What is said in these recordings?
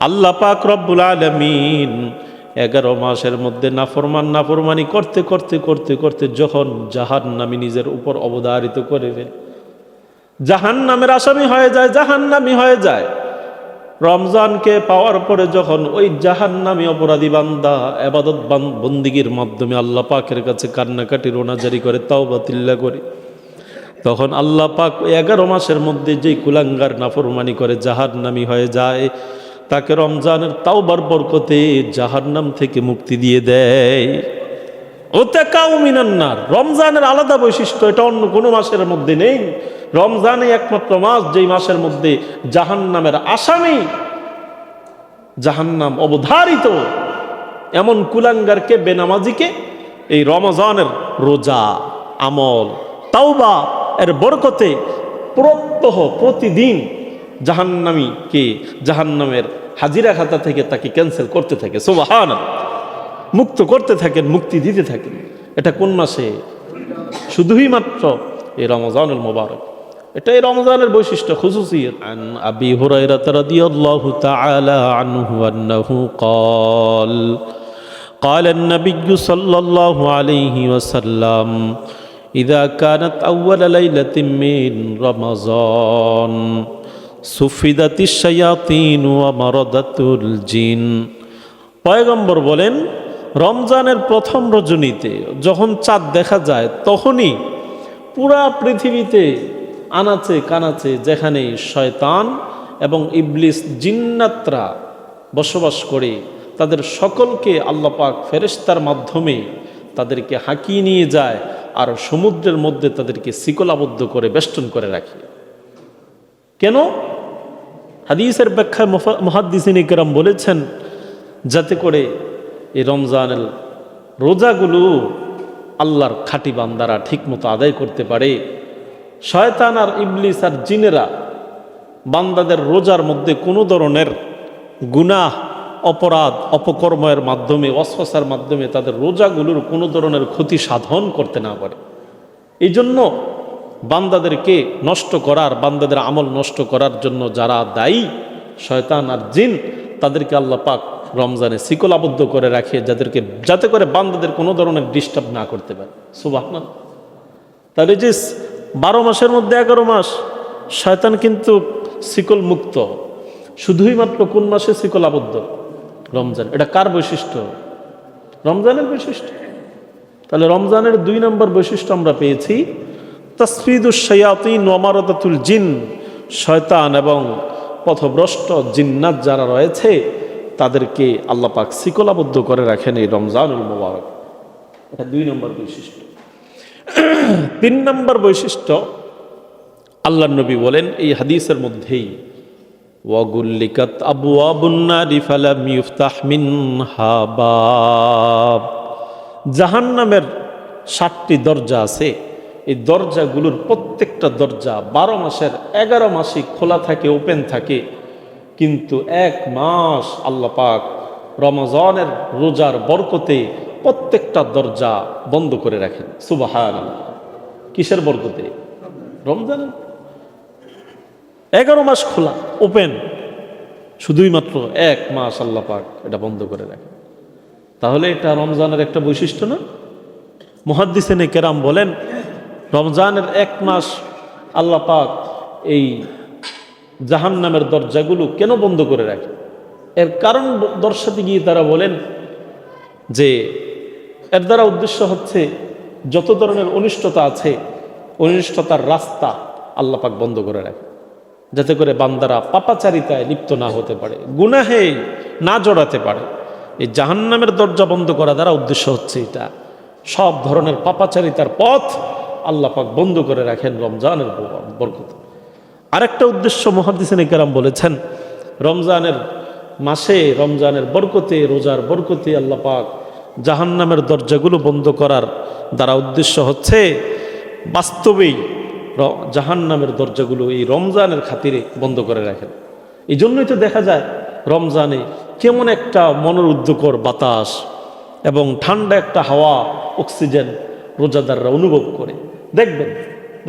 আল্লাহ পাক রব্বুল আলামিন 11 মাসের মধ্যে নাফরমানি করতে করতে করতে করতে যখন জাহান্নামী নিজের উপর অবধারিত করবেন, জাহান্নামের আসামি হয়ে যায়, জাহান্নামী হয়ে যায়। রমজানকে পাওয়ার পরে যখন ওই জাহান্নামী অপরাধী বান্দা ইবাদত বন্দিগির মাধ্যমে আল্লাহ পাকের কাছে কান্নাকাটি রোনাজারি করে, তাওবাতিল্লাহ করে, তখন আল্লাহ পাক 11 মাসের মধ্যে যেই কুলাঙ্গার নাফরমানি করে জাহান্নামী হয়ে যায়, তাকে রমজানের তাওবার বরকতে জাহান্নাম থেকে মুক্তি দিয়ে দেয়। ওতাকাউ মিনান নার, রমজানের আলাদা বৈশিষ্ট্য, এটা অন্য কোনো মাসের মধ্যে নেই। রমজানই একমাত্র মাস যেই মাসের মধ্যে জাহান্নামের আসামি, জাহান্নাম অবধারিত এমন কুলাঙ্গারকে, বেনামাজিকে এই রমজানের রোজা, আমল, তাওবা এর বরকতে প্রত্যহ প্রতিদিন জাহান্নামীকে জাহান্নামের হাজিরা খাতা থেকে তাকে ক্যান্সেল করতে থাকে, সুবহানাল্লাহ, মুক্ত করতে থাকেন, মুক্তি দিতে থাকেন। এটা কোন মাসে? শুধুই মাত্র এই রমজানুল মুবারক। এটাই রমজানের বৈশিষ্ট্য, খুসুসিয়ত। আন আবি হুরায়রা রাদিয়াল্লাহু তাআলা আনহু আন্নাহু ক্বাল قال النبي صلى الله عليه وسلم إذا كانت أول ليلة من رمضان سفدت الشياطين ومرضت الجن। পয়গম্বর বলেন, রমজানের প্রথম রজনীতে যখন চাঁদ দেখা যায়, তখনই পুরা পৃথিবীতে আনাচে কানাচে যেখানে শয়তান এবং ইবলিস জিন্নাতরা বসবাস করে, তাদের সকলকে আল্লাহ পাক ফেরেশতার মাধ্যমে তাদেরকে হাঁকিয়ে নিয়ে যায় আর সমুদ্রের মধ্যে তাদেরকে শিকলাবদ্ধ করে বেষ্টন করে রাখে। কেন? হাদিসের ব্যাখ্যায় মুহাদ্দিসিন ইকরাম বলেছেন, যাতে করে এই রমজানের রোজাগুলো আল্লাহর খাঁটি বান্দারা ঠিকমতো আদায় করতে পারে। শয়তান আর ইবলিস আর জিনেরা বান্দাদের রোজার মধ্যে কোনো ধরনের গুনাহ, অপরাধ, অপকর্মের মাধ্যমে, ওয়াসওয়াসার মাধ্যমে তাদের রোজাগুলোর কোনো ধরনের ক্ষতি সাধন করতে না পারে। এই জন্য বান্দাদেরকে নষ্ট করার, বান্দাদের আমল নষ্ট করার জন্য যারা দায়ী, শয়তান আর জিন, তাদেরকে আল্লাহ পাক রমজানে শিকলাবদ্ধ করে রাখে, যাতে করে বান্দাদের কোনো ধরনের ডিস্টার্ব না করতে পারে। সুবহানাল্লাহ। তাহলে যে 12 মাসের মধ্যে 11 মাস শয়তান কিন্তু শিকল মুক্ত, শুধুই মাত্র কোন মাসে শিকলাবদ্ধ? রমজান। এটা কার বৈশিষ্ট্য? রমজানের বৈশিষ্ট্য। তাহলে রমজানের 2 নম্বর বৈশিষ্ট্য আমরা পেয়েছি, তাসফিদুশ শায়াতিন ওয়া মারাদাতুল জিন। শয়তান এবং পথভ্রষ্ট জিন্নাত যারা রয়েছে তাদেরকে আল্লাহ পাক শিকলাবদ্ধ করে রাখেন এই রমজানুল মুবারক। এটা 2 নম্বর বৈশিষ্ট্য। 3 নম্বর বৈশিষ্ট্য, আল্লাহর নবী বলেন এই হাদিসের মধ্যেই, ওয়াগুল্লিকাত আবওয়াবুন নারি ফালাম ইফতাহ মিনহা বাব। জাহান্নামের 7টি দরজা আছে, এই দরজাগুলোর প্রত্যেকটা দরজা 12 মাসের 11 মাসই খোলা থাকে, ওপেন থাকে, কিন্তু 1 মাস আল্লাহ পাক রমজানের রোজার বরকতে প্রত্যেকটা দরজা বন্ধ করে রাখেন। সুবহানাল্লাহ। কিসের বরকতে? রমজানের। 11 মাস খোলা, ওপেন, শুধুই মাত্র 1 মাস আল্লাহ পাক এটা বন্ধ করে রাখেন। তাহলে এটা রমজানের একটা বৈশিষ্ট্য না? মুহাদ্দিসিনে কেরাম বলেন, রমজানের 1 মাস আল্লাহ পাক এই জাহান্নামের দরজাগুলো কেন বন্ধ করে রাখে? এর কারণ দর্শাতে গিয়ে তারা বলেন যে এর দ্বারা উদ্দেশ্য হচ্ছে যত ধরনের অনিষ্টতা আছে, অনিষ্টতার রাস্তা আল্লাহ পাক বন্ধ করে রাখে, যাতে করে বান্দারা পাপাচারিতায় লিপ্ত না হতে পারে, গুনাহে না জড়াতে পারে। এই জাহান্নামের দরজা বন্ধ করা দ্বারা উদ্দেশ্য হচ্ছে এটা। সব ধরনের পাপাচারিতার পথ আল্লাহ পাক বন্ধ করে রাখেন রমজানের বরকতে। আরেকটা উদ্দেশ্য মুহাদ্দিসিনে কেরাম বলেছেন, রমজানের মাসে, রমজানের বরকতে, রোজার বরকতে আল্লাহ পাক জাহান্নামের দরজাগুলো বন্ধ করার দ্বারা উদ্দেশ্য হচ্ছে বাস্তবেই জাহান্নামের দরজাগুলো এই রমজানের খাতিরে বন্ধ করে রাখেন। এই জন্যই তো দেখা যায় রমজানে কেমন একটা মনোরুদ্ধকর বাতাস এবং ঠান্ডা একটা হাওয়া, অক্সিজেন রোজাদাররা অনুভব করে। দেখবেন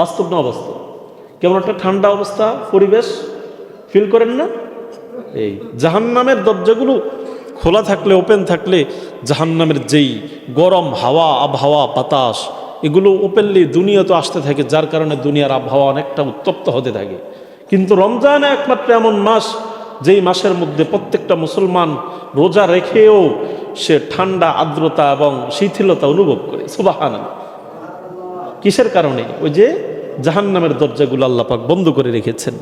বাস্তব না অবাস্তব, কেমন একটা ঠান্ডা অবস্থা, পরিবেশ ফিল করেন না? এই জাহান্নামের দরজাগুলো খোলা থাকলে, ওপেন থাকলে জাহান্নামের যেই গরম হাওয়া, আবহাওয়া, বাতাস, এগুলো ওপেনলি দুনিয়া তো আসতে থাকে, যার কারণে দুনিয়ার আবহাওয়া অনেকটা উত্তপ্ত হতে থাকে। কিন্তু রমজান একমাত্র এমন মাস, যেই মাসের মধ্যে প্রত্যেকটা মুসলমান রোজা রেখেও সে ঠান্ডা, আর্দ্রতা এবং শিথিলতা অনুভব করে। সুবহানাল্লাহ। কিসের কারণে? ওই যে জাহান্নামের দরজাগুলো আল্লাহ পাক বন্ধ করে রেখেছেন।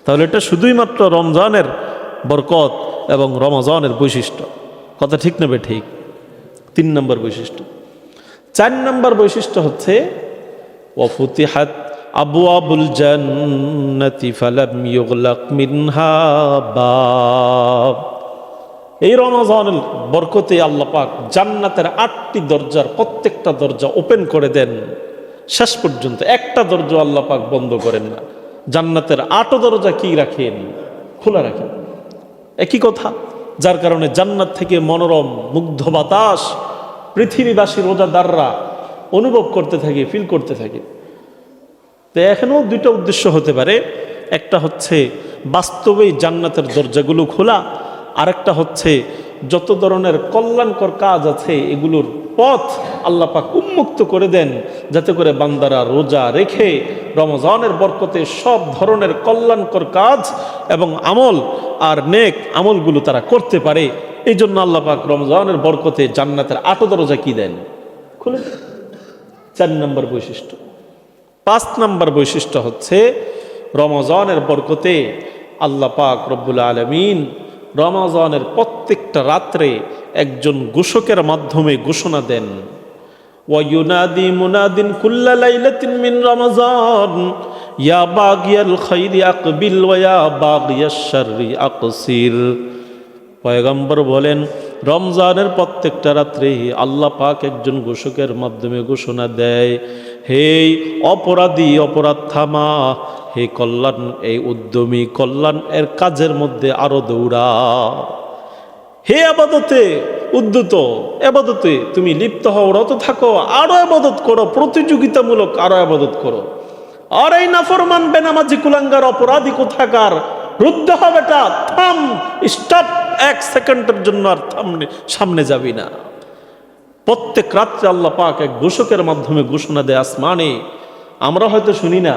তাহলে এটা শুধুই মাত্র রমজানের বরকত এবং রমজানের বৈশিষ্ট্য। কথা ঠিক নেবে? ঠিক। 3 নম্বর বৈশিষ্ট্য। 4 নম্বর বৈশিষ্ট্য হচ্ছে ওয়াফুতিহাত আবওয়াবুল জান্নাতি ফালাম ইউগলাক মিনহা বাব। এই রমজানের বরকতে আল্লাহ পাক জান্নাতের 8টি দরজার প্রত্যেকটা দরজা ওপেন করে দেন শেষ পর্যন্ত। একটা দরজা আল্লাহ পাক বন্ধ করেন না। জান্নাতের 8 দরজা কি রাখেন? খোলা রাখেন। একই কথা, যার কারণে জান্নাত থেকে মনোরম মুগ্ধ বাতাস পৃথিবীবাসী রোজাদাররা অনুভব করতে থাকে, ফিল করতে থাকে। তো এখানেও 2টা উদ্দেশ্য হতে পারে। একটা হচ্ছে বাস্তবেই জান্নাতের দরজাগুলো খোলা, আরেকটা হচ্ছে যত ধরনের কল্যাণকর কাজ আছে এগুলোর পথ আল্লাহ পাক উন্মুক্ত করে দেন, যাতে করে বান্দারা রোজা রেখে রমজানের বরকতে সব ধরনের কল্যাণকর কাজ এবং আমল আর নেক আমলগুলো তারা করতে পারে। এই জন্য আল্লাহ পাক রমজানের বরকতে জান্নাতের 8 দরজা কি দেন? খুলে। 4 নম্বর বৈশিষ্ট্য। 5 নম্বর বৈশিষ্ট্য হচ্ছে রমজানের বরকতে আল্লাহ পাক রব্বুল আলামিন রমজানের প্রত্যেকটা রাত্রে একজন ঘোষকের মাধ্যমে ঘোষণা দেন। ওয়ায়ুনাদি মুনাদিন কুল্লা লাইলাতিন মিন রমজান ইয়া বাগিয়াল খাইরি আকবিল ওয়া ইয়া বাগিয়াশ শাররি আকসির। পয়গম্বর বলেন, রমজানের প্রত্যেকটা রাত্রে আল্লাহ পাক একজন ঘোষকের মাধ্যমে ঘোষণা দেয়, হে অপরাধী অপরাধ থামা, হে কল্যাণ এই উদ্যমী কল্যাণ এর কাজের মধ্যে আরো দৌড়া, হে আবাদতে উদ্যত আবাদতে তুমি লিপ্ত হও, রত থাকো, আরো আবাদত করো, প্রতিযোগিতামূলক আরো আবাদত করো। আর এই নাফরমান বেনামাজি কুলাঙ্গার অপরাধী কোথাকার, রুদ্ধ হবে, থাম, স্টপ, 1 সেকেন্ডের জন্য আর সামনে যাবি না। প্রত্যেক রাত্রে আল্লাহ পাক এক ঘোষকের মাধ্যমে ঘোষণা দেয় আসমানে। আমরা হয়তো শুনি না,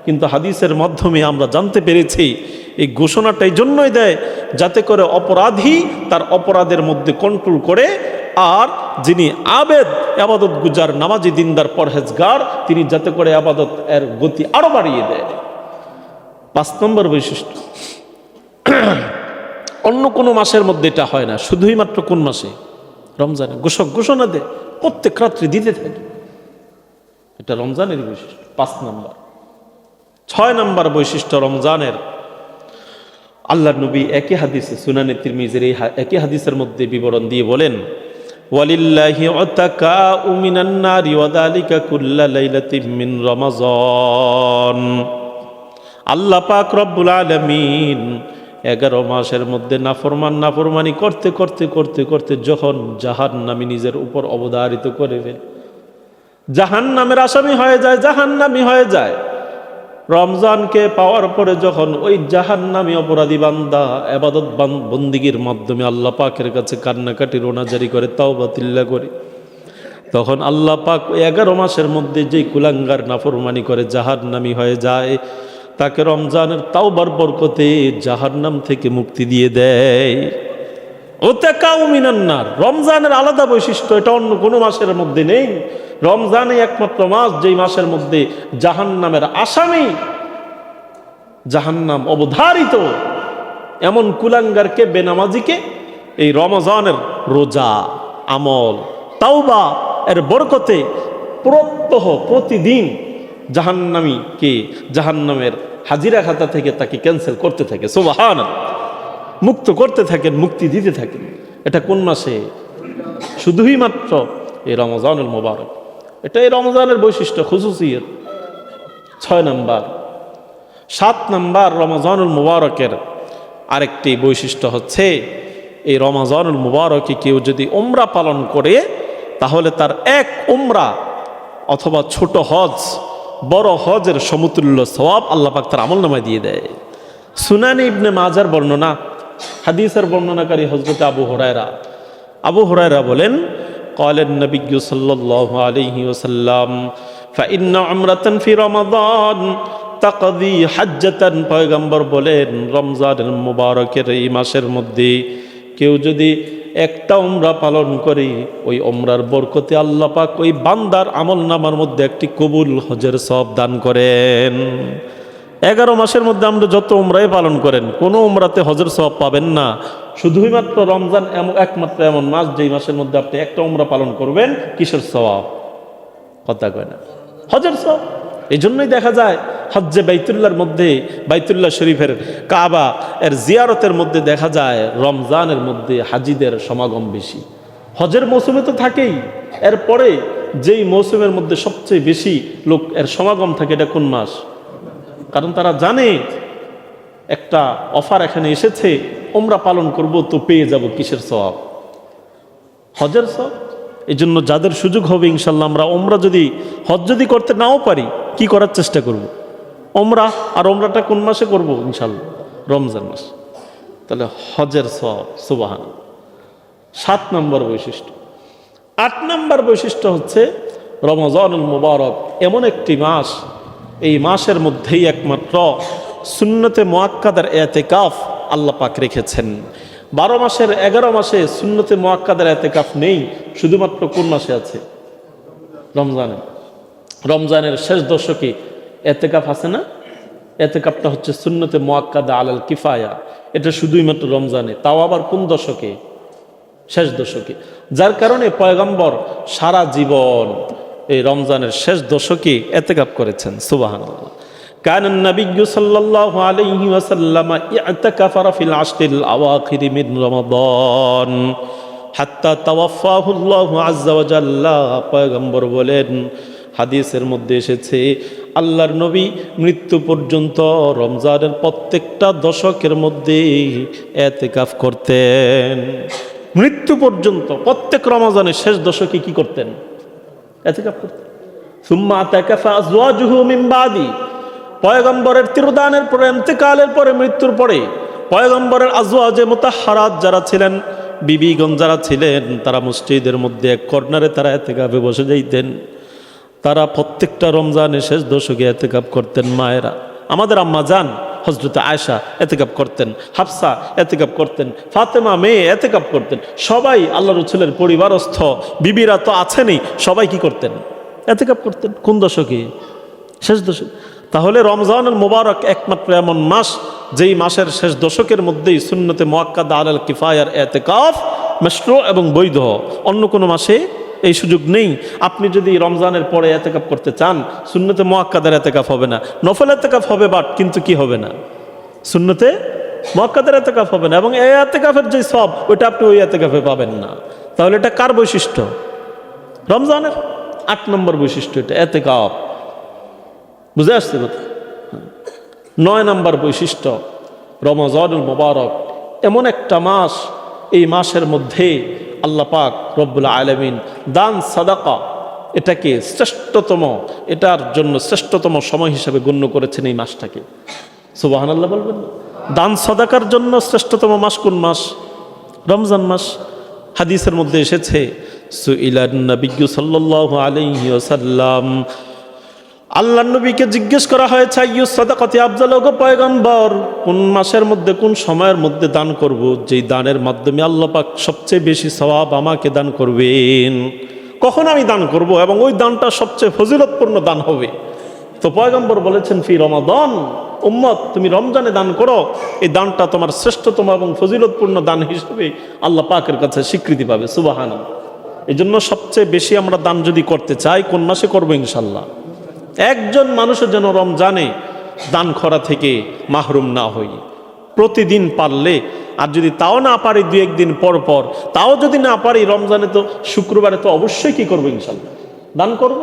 কিন্তু হাদিসের মাধ্যমে আমরা জানতে পেরেছি এই ঘোষণাটা এই জন্যই দেয় যাতে করে অপরাধী তার অপরাধের মধ্যে কন্ট্রোল করে, আর যিনি আবেদ আবাদত গুজার নামাজি দিনদার পরহেজগার তিনি যাতে করে আবাদত এর গতি আরো বাড়িয়ে দেয়। 5 নম্বর বৈশিষ্ট্য। অন্য কোনো মাসের মধ্যে এটা হয় না, শুধুই মাত্র কোন মাসে? রমজানে ঘোষক ঘোষণা দেয়, প্রত্যেক রাত্রি দিতে থাকে। এটা রমজানের বৈশিষ্ট্য 5 নম্বর। 6 নম্বর বৈশিষ্ট্য রমজানের, আল্লাহ নবী একই হাদিসে সুনানে তিরমিজির এই একই হাদিসের মধ্যে বিবরণ দিয়ে বলেন, ওয়ালিল্লাহি উতাকাউ মিনান নারি ওয়া যালিকা কুল্লা লাইলাতিন মিন রমাজান। আল্লাহ পাক রব্বুল আলামিন 11 মাসের মধ্যে নাফরমানি করতে করতে করতে করতে যখন জাহান্নামী নিজের উপর অবধারিত করে ফেলে, জাহান্নামের আসামি হয়ে যায়, জাহান্নামী হয়ে যায়, রমজানকে পাওয়ার পরে যখন ওই জাহান্নামী অপরাধী বান্দা ইবাদত বন্দিগির মাধ্যমে আল্লাহ পাকের কাছে কান্নাকাটি রোনাজারি করে, তাওবা তিল্লা করে, তখন আল্লাহ পাক 11 মাসের মধ্যে যেই কুলাঙ্গার নাফরমানি করে জাহান্নামী হয়ে যায়, তাকে রমজানের তাওবার বরকতে জাহান্নাম থেকে মুক্তি দিয়ে দেয়। উতাকাউ মিনান নার, রমজানের আলাদা বৈশিষ্ট্য, এটা অন্য কোনো মাসের মধ্যে নেই। রমজানই একমাত্র মাস যেই মাসের মধ্যে জাহান্নামের আসামি, জাহান্নাম অবধারিত এমন কুলাঙ্গারকে, বেনামাজিকে এই রমজানের রোজা, আমল, তাওবা এর বরকতে প্রত্যহ প্রতিদিন জাহান্নামীকে জাহান্নামের হাজিরা খাতা থেকে তাকে ক্যান্সেল করতে থাকে। সুবহানাল্লাহ। মুক্ত করতে থাকেন, মুক্তি দিতে থাকেন। এটা কোন মাসে? শুধুই মাত্র এই রমজানুল মুবারক। এটা এই রমজানের বৈশিষ্ট্য, খুসুসিয়ত। 6 নম্বর। 7 নম্বর রমজানুল মুবারকের আরেকটি বৈশিষ্ট্য হচ্ছে, এই রমজানুল মুবারকে কেউ যদি উমরা পালন করে তাহলে তার এক উমরা অথবা ছোট হজ বড় হজের সমতুল্য সওয়াব আল্লাহ পাক তার আমলনামায় দিয়ে দেয়। সুনানে ইবনে মাজার বর্ণনা, হাদিসের বর্ণনাকারী হযরত আবু হুরায়রা বলেন, قال النبي صلى الله عليه وسلم فإن عمرة في رمضان تقضي حجة। পয়গম্বর বলেন, রমজানের মুবারকের এই মাসের মধ্যে কেউ যদি একটা উমরা পালন করে, ওই উমরার বরকতে আল্লাহ পাক ওই বান্দার আমলনামার মধ্যে একটি কবুল হজের সওয়াব দান করেন। 11 মাসের মধ্যে আমরা যত উমরাই পালন করেন, কোনো উমরাতে হজের সওয়াব পাবেন না। শুধুই মাত্র রমজান একমাত্র এমন মাস যেই মাসের মধ্যে আপনি একটা উমরা পালন করবেন, কিসের সওয়াব? কথা কয় না, হজের সওয়াব। এই জন্যই দেখা যায় হজ্জে বাইতুল্লাহর মধ্যে, বাইতুল্লাহ শরীফের কাবা এর জিয়ারতের মধ্যে দেখা যায় রমজানের মধ্যে হাজিদের সমাগম বেশি। হজের মৌসুমে তো থাকেই, এরপরে যেই মৌসুমের মধ্যে সবচেয়ে বেশি লোক এর সমাগম থাকে, এটা কোন মাস? কারণ তারা জানে একটা অফার এখানে এসেছে, উমরা পালন করব তো পেয়ে যাব কিসের সওয়াব? হজের সওয়াব। এই জন্য যাদের সুযোগ হবে ইনশাল্লাহ, আমরা উমরা যদি হজ যদি করতে নাও পারি, কি করার চেষ্টা করব? উমরা। আর উমরাটা কোন মাসে করব? ইনশাল্লাহ রমজান মাস। তাহলে হজের সওয়াব, সুবহানাল্লাহ। 7 নম্বর বৈশিষ্ট্য। 8 নম্বর বৈশিষ্ট্য হচ্ছে রমজানুল মুবারক এমন একটি মাস, এই মাসের মধ্যেই একমাত্র সুন্নতে মুআক্কাদার ইতিকাফ আল্লাহ পাক রেখেছেন। 12 মাসের 11 মাসে সুন্নতে মুআক্কাদার ইতিকাফ নেই, শুধুমাত্র কোন মাসে আছে? রমজানে। রমজানের শেষ দশকে ইতিকাফ আছে না? ইতিকাফটা হচ্ছে সুন্নতে মুআক্কাদা আলাল কিফায়া, এটা শুধুই মাত্র রমজানে, তাও আবার কোন দশকে? শেষ দশকে। যার কারণে পয়গম্বর সারা জীবন এই রমজানের শেষ দশকে ইতিকাফ করেছেন। সুবহানাল্লাহ। কান নবী সাল্লাল্লাহু আলাইহি ওয়াসাল্লাম ইতিকাফা ফিল আশরিল আওয়াখির মিন রমাদান হাত্তা তাওয়াফাহু আল্লাহু আযজা ওয়া জাল্লা। পয়গম্বর বলেন, হাদিসের মধ্যে এসেছে, আল্লাহর নবী মৃত্যু পর্যন্ত রমজানের প্রত্যেকটা দশকের মধ্যে ইতিকাফ করতেন। মৃত্যু পর্যন্ত প্রত্যেক রমজানের শেষ দশকে কি করতেন? ইতিকাফ করতেন। সুম্মা আতাকাফা আজওয়াজুহু মিন বাদি। পয়গম্বরের তিরোদানের পরে, ইন্তেকালের পরে, মৃত্যুর পরে পয়গম্বরের আজওয়াজে মুতাহহারাত যারা ছিলেন, বিবিগণ যারা ছিলেন, তারা মসজিদের মধ্যে এক কর্নারে তারা ইতিকাফে বসে যাইতেন। তারা প্রত্যেকটা রমজানের শেষ দশকে ইতিকাফ করতেন। মায়েরা, আমাদের আম্মা জান হযরত আয়েশা ইতিকাফ করতেন, হাফসা ইতিকাফ করতেন, ফাতেমা মেয়ে ইতিকাফ করতেন। সবাই আল্লাহ রাসূলের পরিবারস্থ বিবিরা তো আছেনই, সবাই কি করতেন? ইতিকাফ করতেন। কোন দশকে? শেষ দশক। তাহলে রমজানুল মুবারক একমাত্র এমন মাস, যেই মাসের শেষ দশকের মধ্যেই সুন্নতে মুআক্কাদা আলাল কিফায়ার ইতিকাফ মাশরু এবং বৈধ। অন্য কোনো মাসে এই সুযোগ নেই। আপনি যদি রমজানের পরে ইতিকাফ করতে চান, সুন্নতে মুআক্কাদার ইতিকাফ হবে না, নফল ইতিকাফ হবে, বাট কিন্তু কি হবে না? সুন্নতে মুআক্কাদার ইতিকাফ হবে না, এবং এই ইতিকাফের যে সওয়াব ওইটা আপনি ওই ইতিকাফে পাবেন না। তাহলে এটা কার বৈশিষ্ট্য? রমজানের 8 নম্বর বৈশিষ্ট্য এটা, ইতিকাফ। বুঝে আসছে কথা? 9 নম্বর বৈশিষ্ট্য, রমজানুল মুবারক এমন একটা মাস, এই মাসের মধ্যে আল্লাহ পাক রব্বুল আলামিন দান সাদাকা এটাকে শ্রেষ্ঠতম, এটার জন্য শ্রেষ্ঠতম সময় হিসাবে গণ্য করেছেন এই মাসটাকে। সুবহানাল্লাহ বলবেন। দান সাদাকার জন্য শ্রেষ্ঠতম মাস কোন মাস? রমজান মাস। হাদিসের মধ্যে এসেছে, সুইলান নবী সাল্লাল্লাহু আলাইহি ওয়াসাল্লাম, আল্লাহর নবীকে জিজ্ঞেস করা হয়েছে, আইয়ুস সাদাকাতি আফজাল, গো পয়গম্বর, কোন মাসের মধ্যে, কোন সময়ের মধ্যে দান করব, যেই দানের মাধ্যমে আল্লাহ পাক সবচেয়ে বেশি সওয়াব আমাকে দান করবেন? কখন আমি দান করব এবং ওই দানটা সবচেয়ে ফজিলতপূর্ণ দান হবে? তো পয়গম্বর বলেছেন, ফি রমাদান। উম্মত, তুমি রমজানে দান করো, এই দানটা তোমার শ্রেষ্ঠতম এবং ফজিলতপূর্ণ দান হিসেবে আল্লাহ পাকের কাছে স্বীকৃতি পাবে। সুবহানাল্লাহ। এই জন্য সবচেয়ে বেশি আমরা দান যদি করতে চাই, কোন মাসে করবো? ইনশাল্লাহ একজন মানুষের যেন রমজানে দান করা থেকে মাহরুম না হই। প্রতিদিন পারলে, আর যদি তাও না পারি 2-1 দিন পর পর, তাও যদি না পারি রমজানে, তো শুক্রবারে তো অবশ্যই কি করবো? ইনশাল্লাহ দান করব।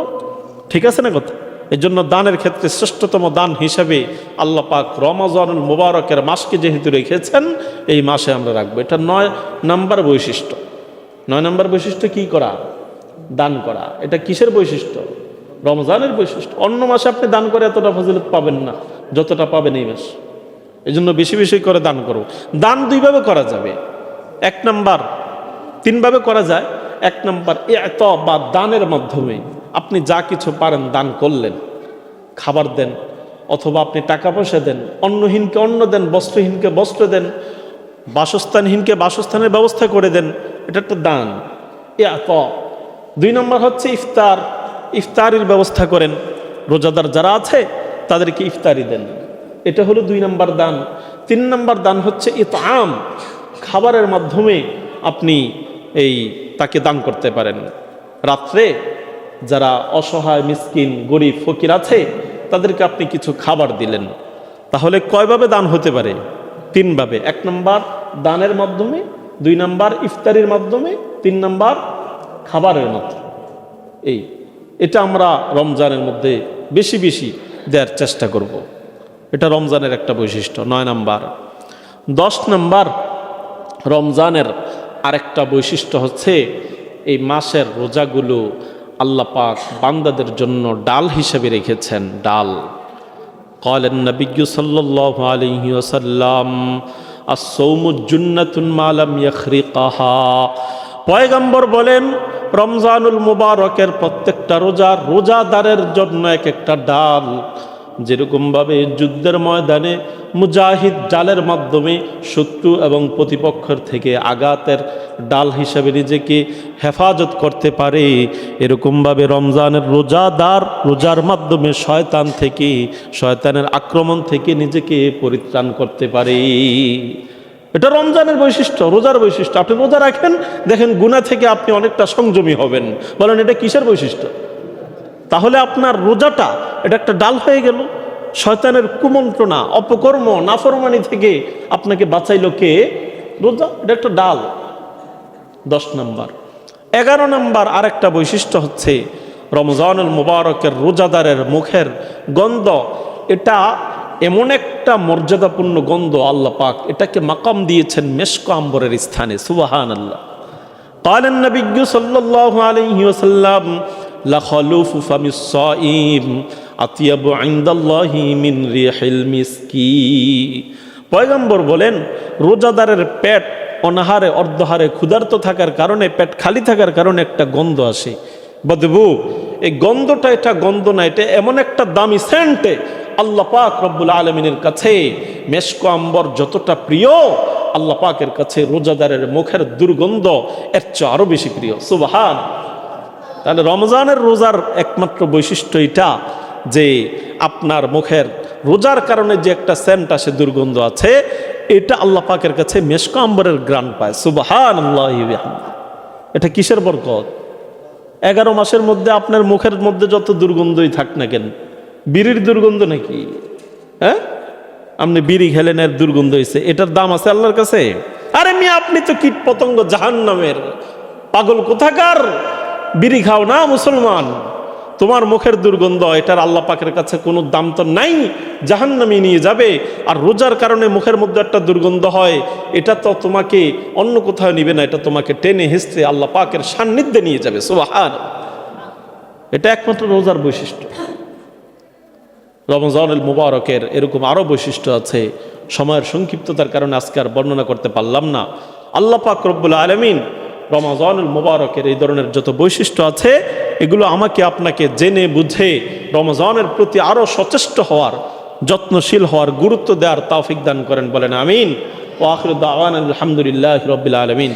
ঠিক আছে না কথা? এই জন্য দানের ক্ষেত্রে শ্রেষ্ঠতম দান হিসাবে আল্লাহ পাক রমজানুল মুবারকের মাসকে যেহেতু রেখেছেন, এই মাসে আমরা রাখবো। এটা 9 নম্বর বৈশিষ্ট্য। 9 নম্বর বৈশিষ্ট্য কি করা? দান করা। এটা কিসের বৈশিষ্ট্য? রমজানের বৈশিষ্ট্য। অন্য মাসে আপনি দান করে এতটা ফজিলত পাবেন না যতটা পাবেন এই মাস। এই জন্য বেশি বেশি করে দান করো। দান দুইভাবে করা যাবে। এক নাম্বার, তিনভাবে করা যায়। এক নাম্বার এত বা দানের মাধ্যমে আপনি যা কিছু পারেন দান করলেন, খাবার দেন, অথবা আপনি টাকা পয়সা দেন, অন্নহীনকে অন্ন দেন, বস্ত্রহীনকে বস্ত্র দেন, বাসস্থানহীনকে বাসস্থানের ব্যবস্থা করে দেন, এটা একটা দান, এত। দুই নম্বর হচ্ছে ইফতার, ইফতারির ব্যবস্থা করেন, রোজাদার যারা আছে তাদেরকে ইফতারি দেন, এটা হলো দুই নম্বর দান। তিন নম্বর দান হচ্ছে ইতআম, খাবারের মাধ্যমে আপনি তাকে দান করতে পারেন। রাত্রে যারা অসহায় মিসকিন গরিব ফকির আছে তাদেরকে আপনি কিছু খাবার দিলেন। তাহলে কয়ভাবে দান হতে পারে? তিনভাবে। এক নম্বর দানের মাধ্যমে, দুই নম্বর ইফতারির মাধ্যমে, তিন নম্বর খাবারের মাধ্যমে। এটা আমরা রমজানের মধ্যে বেশি বেশি দেওয়ার চেষ্টা করব। এটা রমজানের একটা বৈশিষ্ট্য। 9 নম্বর। 10 নম্বর, রমজানের আরেকটা বৈশিষ্ট্য হচ্ছে এই মাসের রোজাগুলো আল্লাহ পাক বান্দাদের জন্য ডাল হিসেবে রেখেছেন। ডাল। قال النبي صلى الله عليه وسلم الصوم جنة ما لم يخرقها। পয়গম্বর বলেন রমজানুল মুবারকের প্রত্যেকটা রোজাদারের জন্য এক একটা ডাল। যেরকমভাবে যুদ্ধের ময়দানে মুজাহিদ ডালের মাধ্যমে শত্রু এবং প্রতিপক্ষের থেকে আঘাতের ডাল হিসেবে নিজেকে হেফাজত করতে পারে, এরকমভাবে রমজানের রোজাদার রোজার মাধ্যমে শয়তানের আক্রমণ থেকে নিজেকে পরিত্রাণ করতে পারে। এটা রমজানের বৈশিষ্ট্য, রোজার বৈশিষ্ট্য। আপনি রোজা রাখেন, দেখেন গুনাহ থেকে আপনি অনেকটা সংযমী হবেন। বলেন এটা কিসের বৈশিষ্ট্য? তাহলে আপনার রোজাটা এটা একটা ডাল হয়ে গেল। শয়তানের কুমন্ত্রণা, অপকর্ম, নাফরমানি থেকে আপনাকে বাঁচাইল কে? রোজা। এটা একটা ডাল। 10 নম্বর। 11 নম্বর আরেকটা বৈশিষ্ট্য হচ্ছে রমজানুল মুবারকের রোজাদারের মুখের গন্ধ। এটা এমন একটা মর্যাদাপূর্ণ গন্ধ, আল্লাহ পাক এটাকে মাকাম দিয়েছেন মেশক আম্বরের স্থানে। সুবহানাল্লাহ। قال النبي صلى الله عليه وسلم لخلوف فم الصائم أطيب عند الله من ريح المسك। পয়গম্বর বলেন রোজাদারের পেট অনাহারে অর্ধহারে ক্ষুধার্ত থাকার কারণে, পেট খালি থাকার কারণে একটা গন্ধ আসে, বদবু। এই গন্ধটা এটা গন্ধ না, এটা এমন একটা দামি সেন্টে আল্লাহ পাক রব্বুল আলামিনের কাছে মেশক আম্বর যতটা প্রিয়, আল্লাহ পাকের কাছে রোজাদারের মুখের দুর্গন্ধ এর চেয়ে আরো বেশি প্রিয়। সুবহান। তাহলে রমজানের রোজার একমাত্র বৈশিষ্ট্য এটা যে আপনার মুখের রোজার কারণে যে একটা সেন্ট আসে, দুর্গন্ধ আছে, এটা আল্লাহ পাকের কাছে মেশক আম্বরের গ্রান পায়। সুবহানাল্লাহি ওয়া বিহামদিহি। এটা কিসের বরকত? 11 মাসের মধ্যে আপনার মুখের মধ্যে যত দুর্গন্ধই থাক না কেন, বিড়ির দুর্গন্ধ নাকি? হ্যাঁ, আপনি বিড়ি খেলেন, এর দুর্গন্ধ হয়েছে, এটার দাম আছে আল্লাহর কাছে? আরে মিয়া, আপনি তো কীট পতঙ্গ, জাহান্নামের পাগল কোথাকার। বিড়ি খাও না মুসলমান, তোমার মুখের দুর্গন্ধ, এটার আল্লাহ পাকের কাছে কোনো দাম তো নাই, জাহান্নামে নিয়ে যাবে। আর রোজার কারণে মুখের মধ্যে একটা দুর্গন্ধ হয়, এটা তো তোমাকে অন্য কোথাও নিবে না, এটা তোমাকে টেনে হেসড়ে আল্লাহ পাকের সান্নিধ্যে নিয়ে যাবে। সুবহান। এটা একমাত্র রোজার বৈশিষ্ট্য। রমজানুল মুবারকের এরকম আরো বৈশিষ্ট্য আছে, সময়ের সংক্ষিপ্ততার কারণে আজকে আর বর্ণনা করতে পারলাম না। আল্লাহ পাক রব্বুল আলামিন রমজানুল মুবারকের এই ধরনের যত বৈশিষ্ট্য আছে, এগুলো আমাকে আপনাকে জেনে বুঝে রমজানের প্রতি আরো সচেষ্ট হওয়ার, যত্নশীল হওয়ার, গুরুত্ব দেওয়ার তৌফিক দান করেন। বলেন আমিন। ওয়া আখিরু দাওয়ানা আলহামদুলিল্লাহি রাব্বিল আলামিন।